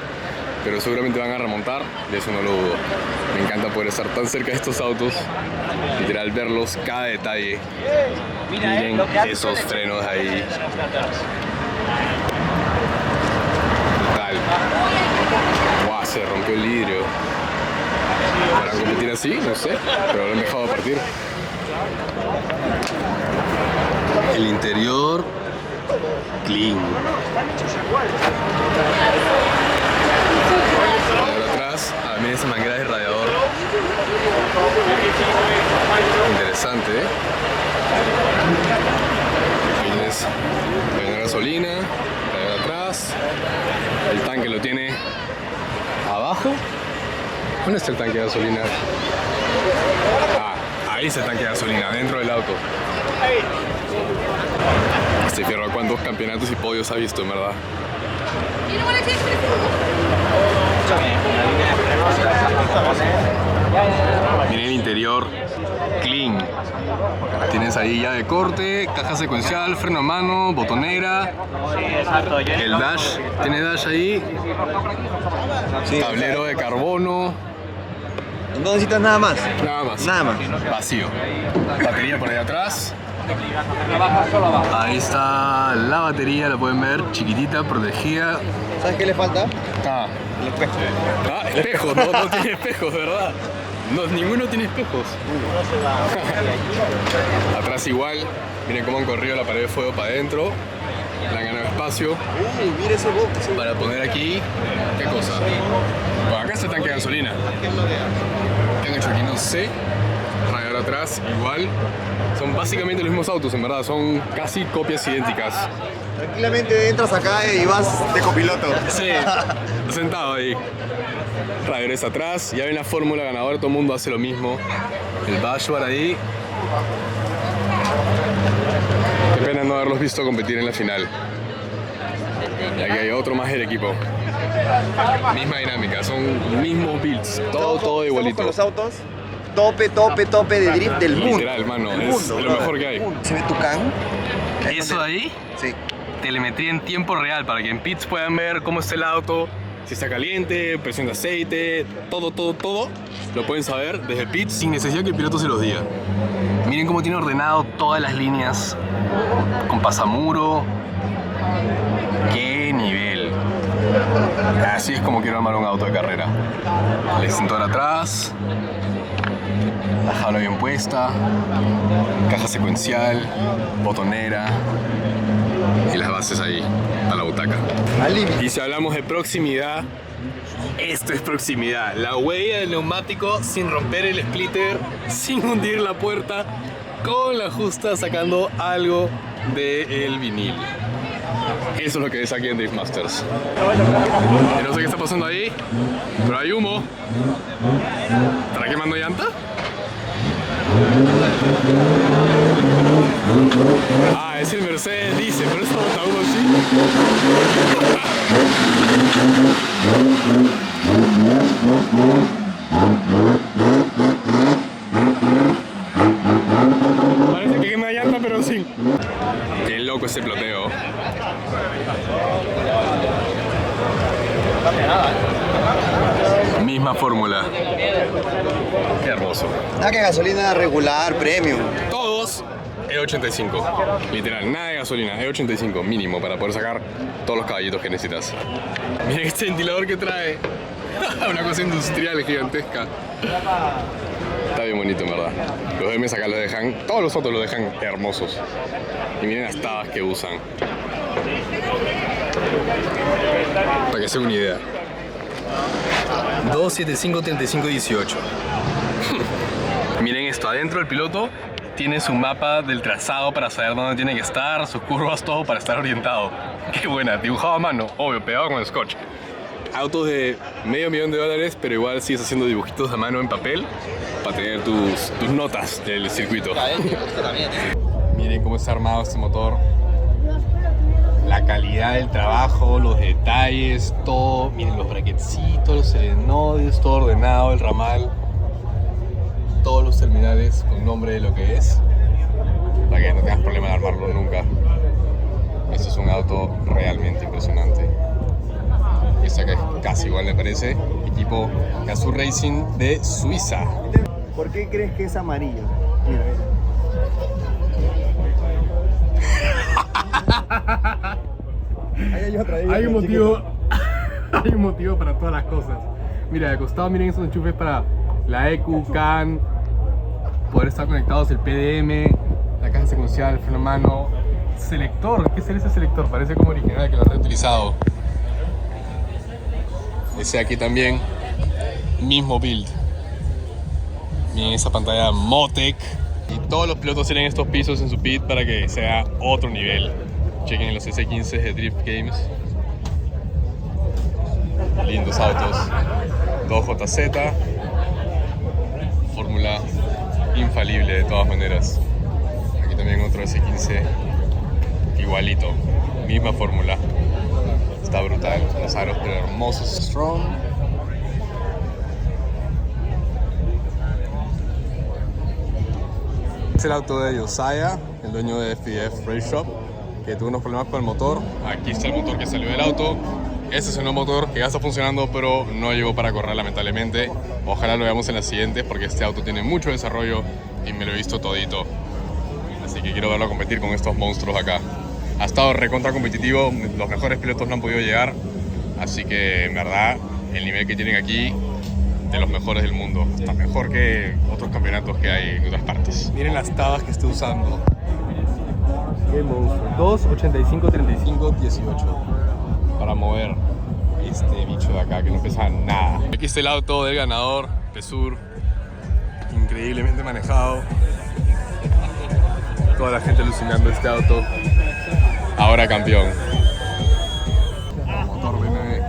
pero seguramente van a remontar, de eso no lo dudo. Me encanta poder estar tan cerca de estos autos, literal verlos cada detalle. Miren esos frenos ahí. Brutal. Wow, se rompió el líder. así, no sé, pero lo han dejado partir. El interior clean. Ahora atrás, miren esa manguera de radiador. Interesante, ¿eh? Tienes la gasolina, radiador atrás. El tanque lo tiene abajo. ¿Dónde está el tanque de gasolina? Ah, ahí está el tanque de gasolina, dentro del auto. Este fierro, ¿cuántos campeonatos y podios ha visto, en verdad? Miren el interior, clean. Tienes ahí llave de corte, caja secuencial, freno a mano, botonera. El dash, tiene dash ahí. Sí, Tablero de carbono. No necesitas nada más. Nada más. Nada más. Vacío. Batería por ahí atrás. Ahí está la batería, la pueden ver, chiquitita, protegida. ¿Sabes qué le falta? Ah, El espejo. espejos, no tiene espejos, ¿verdad? No, ninguno tiene espejos. Atrás igual, miren cómo han corrido la pared de fuego para adentro. Le han ganado espacio. Mira ese box. Para poner aquí, ¿qué cosa? Bueno, acá está el tanque de gasolina. ¿Qué han hecho aquí? No sé. Radiador atrás, igual. Son básicamente los mismos autos, en verdad. Son casi copias idénticas. Tranquilamente entras acá y vas de copiloto. Sí, sentado ahí. Radiadores atrás. Ya ven la fórmula ganadora, todo el mundo hace lo mismo. El dashboard ahí. Qué pena no haberlos visto competir en la final. Y aquí hay otro más del equipo. Misma dinámica, son mismos builds, todo igualito. Con los autos, tope de drift del mundo. Literal, mano, Del es mundo, lo brother. mejor que hay. ¿Se ve Tucán? Eso de ahí, Sí. telemetría en tiempo real para que en pits puedan ver cómo está el auto, si está caliente, presión de aceite, todo. Lo pueden saber desde pits sin necesidad que el piloto se los diga. Miren cómo tiene ordenado todas las líneas con pasamuro. ¡Qué nivel! Así es como quiero armar un auto de carrera. El extintor atrás, la jaula bien puesta, caja secuencial, botonera y las bases ahí, a la butaca. Al límite. Y si hablamos de proximidad, esto es proximidad. La huella del neumático sin romper el splitter, sin hundir la puerta, con la justa sacando algo del vinil. Eso es lo que es aquí en Drift Masters. No sé qué está pasando ahí, pero hay humo. ¿Estará quemando llanta? Ah, es el Mercedes dice, pero eso bota uno así. Parece que quema llanta, pero sí. Qué loco ese ploteo. Misma fórmula. Qué hermoso. Nada que gasolina regular, premium. Todos E85. Literal, nada de gasolina, E85 mínimo para poder sacar todos los caballitos que necesitas. Miren este ventilador que trae. Una cosa industrial gigantesca. Está bien bonito, en verdad. Los M's acá lo dejan, todos los otros lo dejan hermosos. Y miren las tabas que usan. Para que se den una idea. 275 35 18. Miren esto, adentro del piloto tiene su mapa del trazado para saber dónde tiene que estar, sus curvas, todo para estar orientado. Qué buena, dibujado a mano, obvio, pegado con el scotch. Autos de $500,000, pero igual sigues haciendo dibujitos a mano en papel para tener tus notas del circuito. Miren cómo está armado este motor. La calidad del trabajo, los detalles, todo. Miren los bracketcitos, los solenoides, todo ordenado, el ramal. Todos los terminales con nombre de lo que es. Para que no tengas problema de armarlo nunca. Esto es un auto realmente impresionante. Esta que es casi igual me parece. Equipo Gazoo Racing de Suiza. ¿Por qué crees que es amarillo? Mira, Hay un motivo. Hay un motivo para todas las cosas. Mira, de costado miren esos enchufes para la EQ, CAN, poder estar conectados, el PDM, la caja secuencial, el freno a mano, selector. ¿Qué será ese selector? Parece como original que lo han reutilizado. Ese aquí también, mismo build. Miren esa pantalla Motec. Y todos los pilotos tienen estos pisos en su pit para que sea otro nivel. Chequen los S15 de Drift Games. Lindos autos. 2JZ. Fórmula infalible de todas maneras. Aquí también otro S15 igualito. Misma fórmula. Está brutal. Los aros pero hermosos. Strong. Es el auto de Josiah, el dueño de FDF Race Shop, que tuvo unos problemas con el motor. Aquí está el motor que salió del auto. Este es un nuevo motor que ya está funcionando, pero no llegó para correr lamentablemente. Ojalá lo veamos en las siguientes, porque este auto tiene mucho desarrollo y me lo he visto todito. Así que quiero verlo competir con estos monstruos acá. Ha estado recontra competitivo, los mejores pilotos no han podido llegar. Así que en verdad, el nivel que tienen aquí, de los mejores del mundo. Está mejor que otros campeonatos que hay en otras partes. Miren las tabas que estoy usando. Qué monstruo. 285, 35, 18. Para mover este bicho de acá que no pesa nada. Aquí está el auto del ganador, Pesur. Increíblemente manejado. Toda la gente alucinando este auto. Ahora campeón. Motor BMW.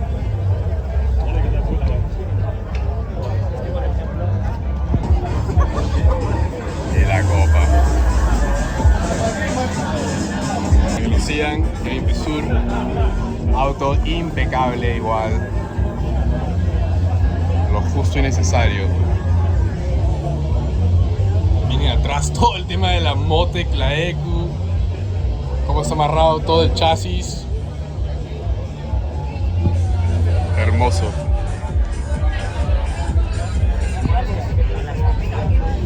De la copa. Que lo sigan, Kevin Pesur. Auto impecable igual. Lo justo y necesario. Viene atrás todo el tema de la Motec, la EQ. Cómo está amarrado todo el chasis. Hermoso.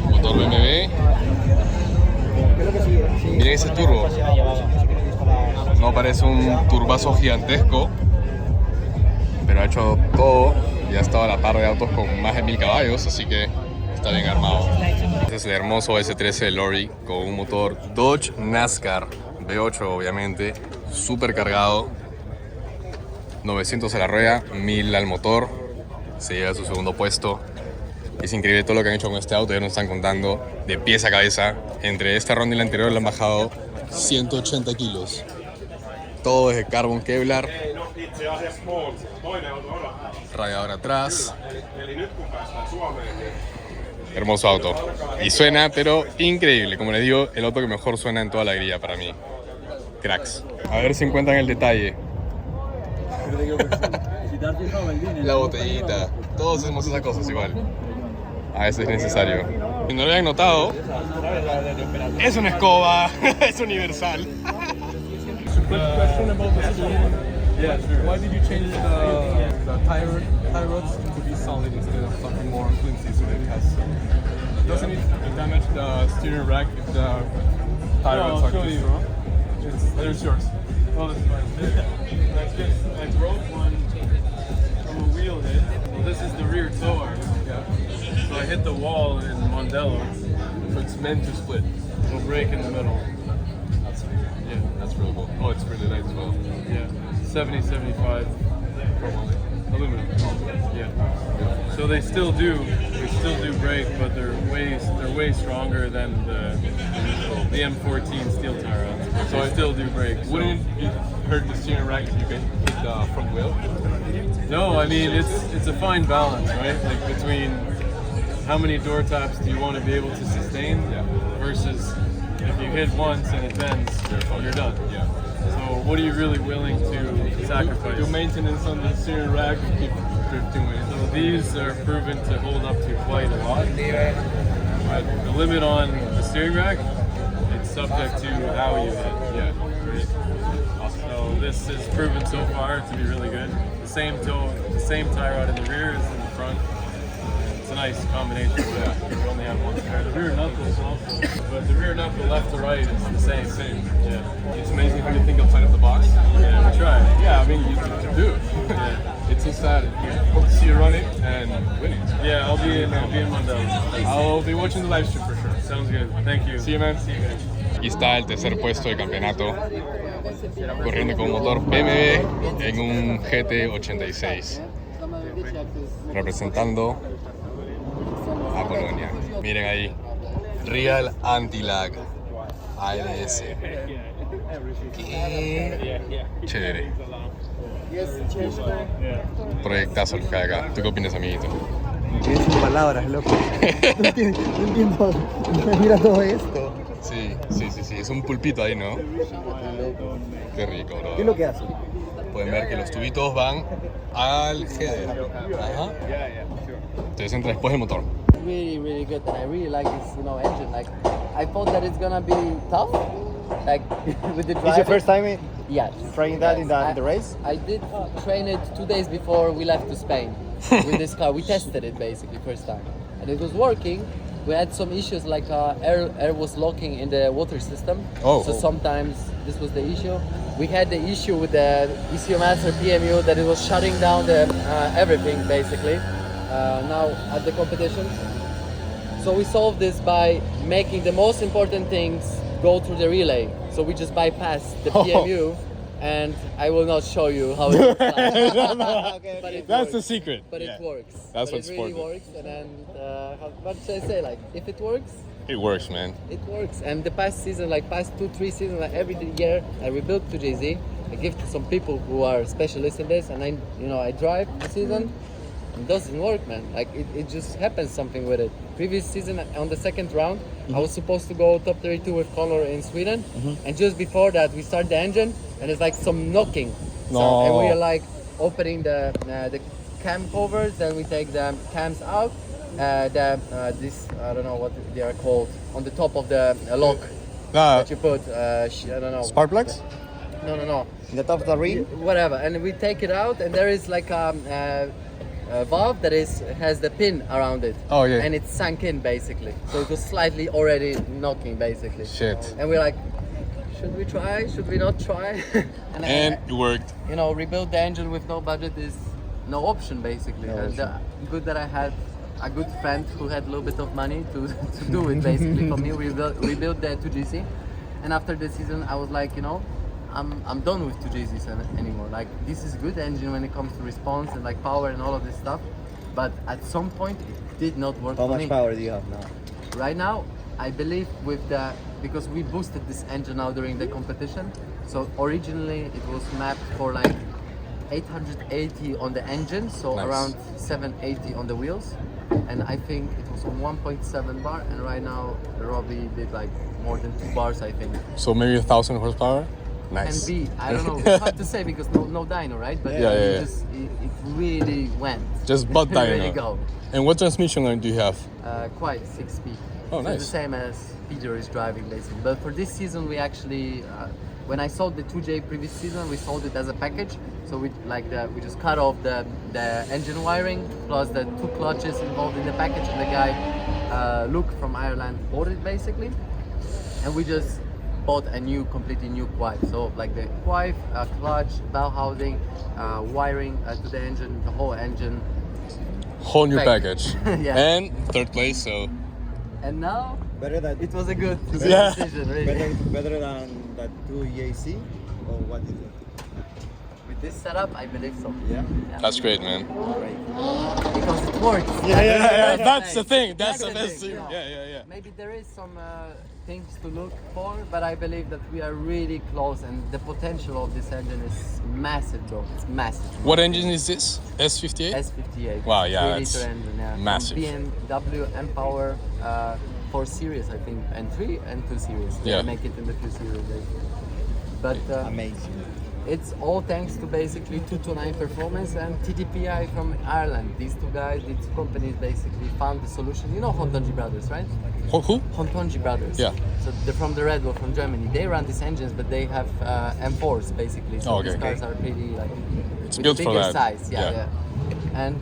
Motor BMW. Miren ese turbo. No parece un turbazo gigantesco, pero ha hecho todo y ha estado a la par de autos con más de 1000 caballos, así que está bien armado. Este es el hermoso S13 Lorry con un motor Dodge NASCAR V8 obviamente, súper cargado, 900 a la rueda, 1000 al motor, se lleva a su segundo puesto. Es increíble todo lo que han hecho con este auto, ya nos están contando de pies a cabeza. Entre esta ronda y la anterior le han bajado 180 kilos. Todo desde Carbon Kevlar. Radiador atrás. Hermoso auto. Y suena, pero increíble. Como les digo, el auto que mejor suena en toda la grilla para mí. Cracks. A ver si encuentran el detalle. La botellita. Todos hacemos esas cosas igual. A veces es necesario. Si no lo habían notado, es una escoba. Es universal. Question about the steering. Yeah, sure. Why did you change the tie rods to be solid instead of something more flimsy so that it has... Doesn't it damage the steering rack if the tie rods are too strong? There's yours. Oh, this is mine. That's just, I broke one from a wheel hit. Well, this is the rear tow arm. Yeah. So I hit the wall in Mondello. So it's meant to split. It'll break in the middle. Yeah, that's really cool. Oh, it's really light as well. Yeah, 70, 75 aluminum. Yeah. So they still do break, but they're way stronger than the M14 steel tire rods. So I still do break. So. Wouldn't it hurt the steering rack if you can hit the front wheel? No, I mean it's a fine balance, right? Like between how many door taps do you want to be able to sustain versus if you hit once and it bends, you're done. Yeah. So what are you really willing to sacrifice? Do maintenance on the steering rack and keep drifting with it. So these are proven to hold up to quite a lot. But the limit on the steering rack, it's subject to how you hit. Yeah. Right? So this is proven so far to be really good. The same tie rod in the rear as in the front. It's a nice combination. Yeah. You only have one pair. The rear knuckles also, but the rear knuckle left to right is the same. Yeah. It's amazing how you think outside of the box. Yeah, we try. Yeah, I mean, you do. Yeah. It's so sad. Hope to see you run it and win it. Yeah, I'll be in Mandela. I'll be watching the live stream for sure. Sounds good. Thank you. See you, man. See you guys. Aquí está el tercer puesto de campeonato, corriendo con motor BMW en un GT86, representando a Polonia. Miren ahí, Real Anti-Lag ALS. Qué chévere. Proyectazo el que hay acá. ¿Tú qué opinas, amiguito? Quedé sin palabras, loco. No entiendo. Mira todo esto. Sí. Es un pulpito ahí, ¿no? Qué rico, bro. ¿Qué es lo que hace? Pueden ver que los tubitos van al header. Ajá. Entonces entra después el motor. Really good, and I really like this, engine. Like, I thought that it's gonna be tough, like with the drive. Is your first time Yes. trying that in the race? I did train it 2 days before we left to Spain with this car. We tested it basically first time, and it was working. We had some issues like air was locking in the water system. So sometimes this was the issue. We had the issue with the ECU Master PMU that it was shutting down the everything basically. Now at the competition. So we solved this by making the most important things go through the relay. So we just bypass the PMU, and I will not show you how it looks like. But it That's works. the secret. But Yeah. it works. That's but what's it really important. works. And then, what should I say? Like, if it works, It works, man. it works. And the past season, like past 2-3 seasons, like every year, I rebuild 2JZ. I give to some people who are specialists in this, and I drive the season. It doesn't work, man. Like it just happens something with it. Previous season on the second round, I was supposed to go top 32 with Connor in Sweden, and just before that we start the engine, and it's like some knocking. So, and we are like opening the cam covers, then we take the cams out. This I don't know what they are called on the top of the lock that you put. I don't know. Spark plugs? No. In the top of the ring? Whatever, and we take it out, and there is like a valve that has the pin around it. Oh, yeah. And it's sunk in basically. So it was slightly already knocking basically. Shit. And we're like, should we try? Should we not try? And it worked. Rebuild the engine with no budget is no option basically. And good that I had a good friend who had a little bit of money to do it basically for me. We rebuilt the 2GC, and after the season I was like, I'm done with 2JZs anymore. Like, this is good engine when it comes to response and like power and all of this stuff, but at some point it did not work How for much me. power do you have now? Right now, I believe because we boosted this engine now during the competition. So originally it was mapped for like 880 on the engine, so Nice. around 780 on the wheels. And I think it was on 1.7 bar, and right now Robbie did like more than 2 bars, I think. So maybe 1,000 horsepower? Nice. And I don't know, it's hard to say because no dyno, right? But Yeah. it really went. Just butt It dyno. really go. And what transmission line do you have? Quite 6-speed. Oh, So nice. the same as Peter is driving basically. But for this season, we actually, when I sold the 2J previous season, we sold it as a package. So we just cut off the engine wiring plus the 2 clutches involved in the package, and the guy, Luke from Ireland, bought it basically, and we just bought a completely new quive. So like the quive, clutch, bell housing, wiring to the engine, the whole engine. Whole new Fake. package. Yeah. And third place, so And now Better than it was a good Yeah. decision, really. better than that 2JC, or what is it? With this setup, I believe so. Yeah. that's great, man. Great. Because it works. That's the thing. That's the best thing. Yeah. Maybe there is some things to look for, but I believe that we are really close, and the potential of this engine is massive, bro. It's massive. What engine is this? S58? S58. Wow, yeah, 3 that's liter engine, yeah. massive. BMW M-Power 4 Series, I think, and 3 and 2 Series. They Yeah. make it in the 2 Series. But Amazing. it's all thanks to basically 229 Performance and TDPI from Ireland. These two guys, these two companies basically found the solution. You know Hontonji Brothers, right? Who? Hontonji Brothers. Yeah. So they're from the Red Bull from Germany. They run these engines, but they have M4s basically. So Oh, okay. these cars are pretty like It's with built for bigger that. size. Yeah. Yeah. And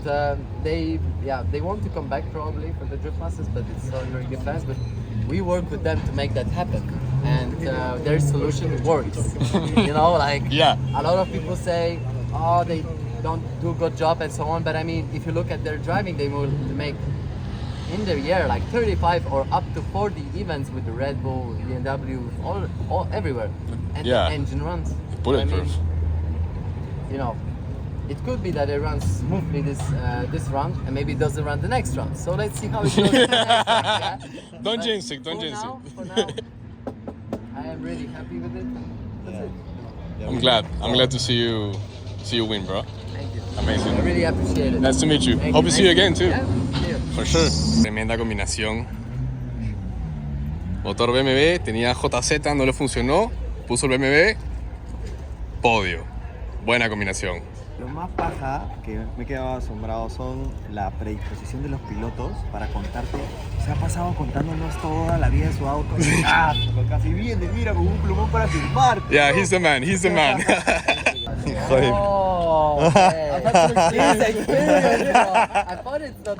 they want to come back probably for the Drift Masters, but it's not very good fast. But we work with them to make that happen, and their solution works. Like Yeah. a lot of people say, oh, don't do a good job and so on. But I mean, if you look at their driving, they will make in the year like 35 or up to 40 events with the Red Bull, BMW, all everywhere, and Yeah. the engine runs. Bulletproof. You know, it could be that it runs smoothly this round, and maybe it doesn't run the next round. So let's see how it goes. The next round, yeah? Don't But jinx it, don't for jinx now, it. For now, I am really happy with it. That's it. I'm glad to see you win, bro. Thank you. Amazing. I really appreciate it. Nice to meet you. Thank Hope to see you again too. Yeah, see you. For sure. Tremenda combinación. Motor BMW, tenía JZ, no le funcionó. Puso el BMW. Podio. Buena combinación. Lo más paja que me he quedado asombrado son la predisposición de los pilotos para contarte. Se ha pasado contándonos toda la vida de su auto. Casi viene, mira, con un plumón para firmar. Yeah, he's the man. Oh, okay. This experience, you know. I thought it's not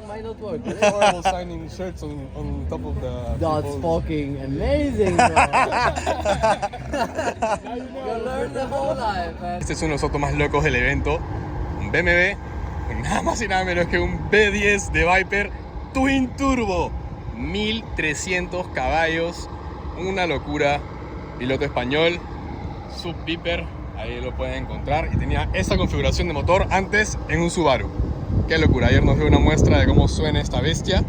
might not work. But it's signing shirts on top of the. that's fucking amazing, bro. You learn the whole life, man. Este es uno de los autos más locos del evento. Un BMW, con nada más y nada menos que un B10 de Viper Twin Turbo. 1300 caballos. Una locura. Piloto español. Sub Viper. Ahí lo pueden encontrar. Y tenía esa configuración de motor antes en un Subaru. Qué locura. Ayer nos dio una muestra de cómo suena esta bestia.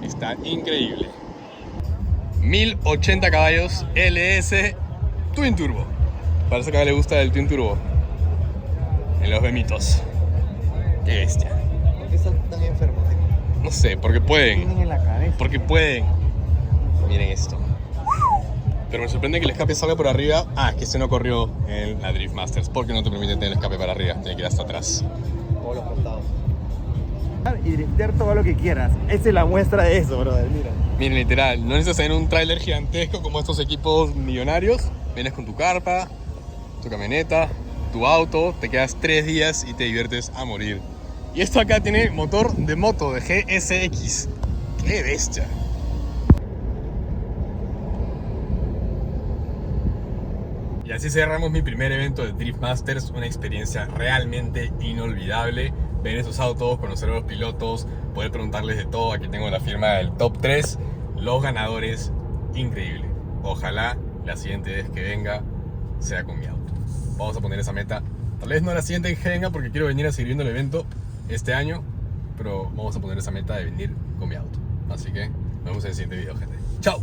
Está increíble. 1080 caballos LS Twin Turbo. Parece que a mí le gusta el Twin Turbo. En los bemitos. Qué bestia. ¿Por qué están tan enfermos? No sé, porque pueden. Tienen en la cabeza. Porque pueden. Miren esto. Pero me sorprende que el escape salga por arriba. Ah, es que se no corrió en la Drift Masters. Porque no te permite tener el escape para arriba. Tiene que ir hasta atrás. Todos los costados. Y driftear todo lo que quieras. Esa es la muestra de eso, brother. Mira. Miren, literal. No necesitas tener un tráiler gigantesco como estos equipos millonarios. Vienes con tu carpa, tu camioneta, tu auto. Te quedas 3 días y te diviertes a morir. Y esto acá tiene motor de moto, de GSX. ¡Qué bestia! Y así cerramos mi primer evento de Drift Masters, una experiencia realmente inolvidable. Ver esos autos, conocer a los pilotos, poder preguntarles de todo. Aquí tengo la firma del top 3, los ganadores, increíble. Ojalá la siguiente vez que venga sea con mi auto. Vamos a poner esa meta. Tal vez no la siguiente vez que venga porque quiero venir a seguir viendo el evento este año, pero vamos a poner esa meta de venir con mi auto. Así que nos vemos en el siguiente video, gente. ¡Chao!